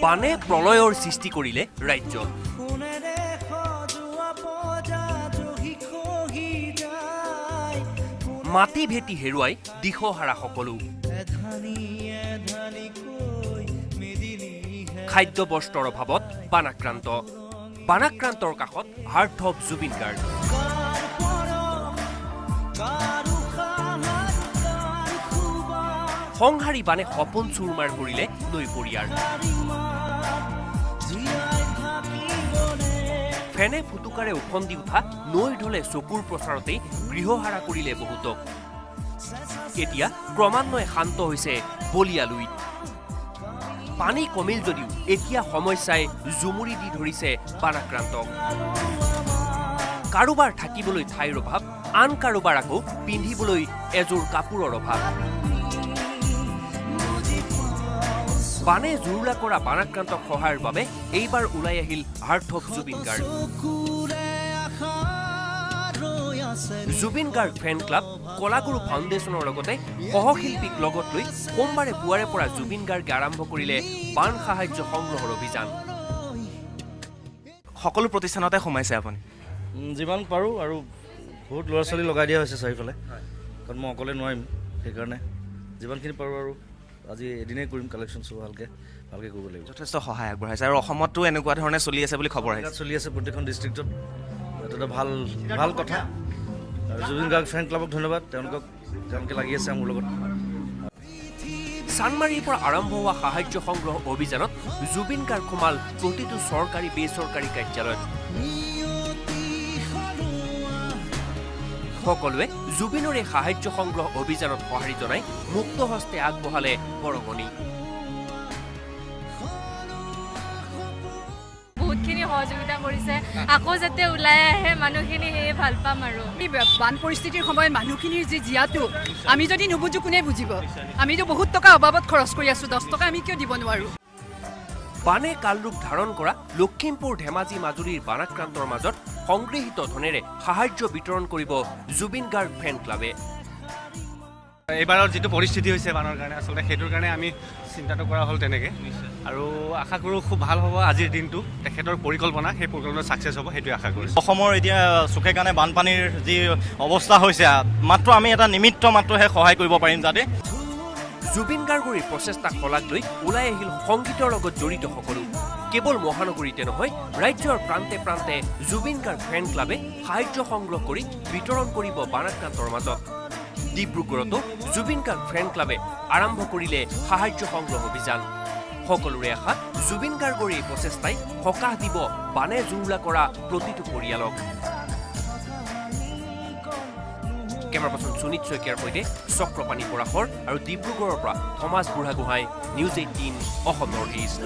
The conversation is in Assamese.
বানে প্ৰলয়ৰ সৃষ্টি কৰিলে ৰাজ্যত মাটি ভেটি হেৰুৱাই দিশহাৰা সকলো খাদ্য বস্ত্ৰৰ অভাৱত বানাক্ৰান্তৰ কাষত হাৰ্ট অফ জুবিন গাৰ্গ সংহাৰী বানে সপোন চুৰমাৰ কৰিলে নৈপৰীয়াৰ ফেনে ফুটুকাৰে উফন্দি উঠা নৈ ঢলে চকুৰ প্ৰচাৰতেই গৃহহাৰা কৰিলে বহুতক এতিয়া ক্ৰমান্বয়ে শান্ত হৈছে বলিয়ালুইত পানী কমিল যদিও এতিয়া সমস্যাই জুমুৰি দি ধৰিছে বানাক্ৰান্তক কাৰোবাৰ থাকিবলৈ ঠাইৰ অভাৱ আন কাৰোবাৰ আকৌ পিন্ধিবলৈ এযোৰ কাপোৰৰ অভাৱ বানে জুৰুলা কৰা বানাক্ৰান্তক সহায়ৰ বাবে এইবাৰ ওলাই আহিল heart of Zubeen Garg Zubeen Garg fan club Kalaguru ফাউণ্ডেশ্যনৰ লগতে সহশিল্পীক লগত লৈ সোমবাৰে পুৱাৰে পৰা জুবিন গাৰ্গে আৰম্ভ কৰিলে বান সাহায্য সংগ্ৰহৰ অভিযান সকলো প্ৰতিষ্ঠানতে সোমাইছে আপুনি যিমান পাৰোঁ আৰু বহুত ল'ৰা ছোৱালী লগাই দিয়া হৈছে চাৰিওফালে কাৰণ মই অকলে নোৱাৰিম সেইকাৰণে যিমানখিনি পাৰোঁ আৰু আজি এদিনেই কৰিম কালেকশ্যন চব ভালকৈ কৰিব লাগিব যথেষ্ট সহায় আগবঢ়াইছে আৰু অসমতো এনেকুৱা ধৰণে চলি আছে বুলি খবৰ আহিছে চলি আছে প্ৰত্যেকখন ডিষ্ট্ৰিক্টত এইটো এটা ভাল কথা আৰু জুবিন গাৰ্গ ফেন ক্লাবক ধন্যবাদ তেওঁলোকে লাগি আছে মোৰ লগত চানমাৰীৰ পৰা আৰম্ভ হোৱা সাহায্য সংগ্ৰহ অভিযানত জুবিন গাৰ্গ সোমাল প্ৰতিটো চৰকাৰী বেচৰকাৰী কাৰ্যালয়ত সকলোৱে জুবিনৰ এই সাহায্য সংগ্ৰহ অভিযানত সঁহাৰি জনাই মুক্ত হস্তে আগবঢ়ালে বৰঙণি বহুতখিনি সহযোগিতা কৰিছে আকৌ যাতে ওলাই আহে মানুহখিনি সেয়ে ভাল পাম আৰু বান পৰিস্থিতিৰ সময়ত মানুহখিনিৰ যি জীয়াটো আমি যদি নুবুজো কোনে বুজিব আমিতো বহুত টকা অভাৱত খৰচ কৰি আছো 10 টকা আমি কিয় দিব নোৱাৰো বানে কালৰূপ ধাৰণ কৰা লখিমপুৰ ধেমাজি মাজুলীৰ বানাক্ৰান্তৰ মাজত সংগৃহীত ধনেৰে সাহায্য বিতৰণ কৰিব জুবিন গাৰ্গ ফেন ক্লাবে এইবাৰৰ যিটো পৰিস্থিতি হৈছে বানৰ কাৰণে আচলতে সেইটোৰ কাৰণে আমি চিন্তাটো কৰা হ'ল তেনেকৈ আৰু আশা কৰোঁ খুব ভাল হ'ব আজিৰ দিনটো তেখেতৰ পৰিকল্পনা সেই পৰিকল্পনা ছাকচেছ হ'ব সেইটোৱে আশা কৰিছোঁ অসমৰ এতিয়া চুকে কাণে বানপানীৰ যি অৱস্থা হৈছে মাত্ৰ আমি এটা নিমিত্ত মাত্ৰহে সহায় কৰিব পাৰিম যাতে জুবিন গাৰ্গৰ এই প্ৰচেষ্টাক শলাগ লৈ ওলাই আহিল সংগীতৰ লগত জড়িত সকলো কেৱল মহানগৰীতে নহয় ৰাজ্যৰ প্ৰান্তে প্ৰান্তে জুবিন গাৰ্গ ফেন ক্লাবে সাহায্য সংগ্ৰহ কৰি বিতৰণ কৰিব বানাক্ৰান্তৰ মাজত ডিব্ৰুগড়তো জুবিন গাৰ্গ ফেন ক্লাবে আৰম্ভ কৰিলে সাহায্য সংগ্ৰহ অভিযান সকলোৰে আশা জুবিন গাৰ্গৰ এই প্ৰচেষ্টাই সকাহ দিব বানে জুৰুলা কৰা প্ৰতিটো পৰিয়ালক কেমেৰা পাৰ্চন সুনীত শইকীয়াৰ সৈতে চক্ৰপাণী পৰাশৰ আৰু ডিব্ৰুগড়ৰ পৰা Thomas Buragohain news 18 Assam north east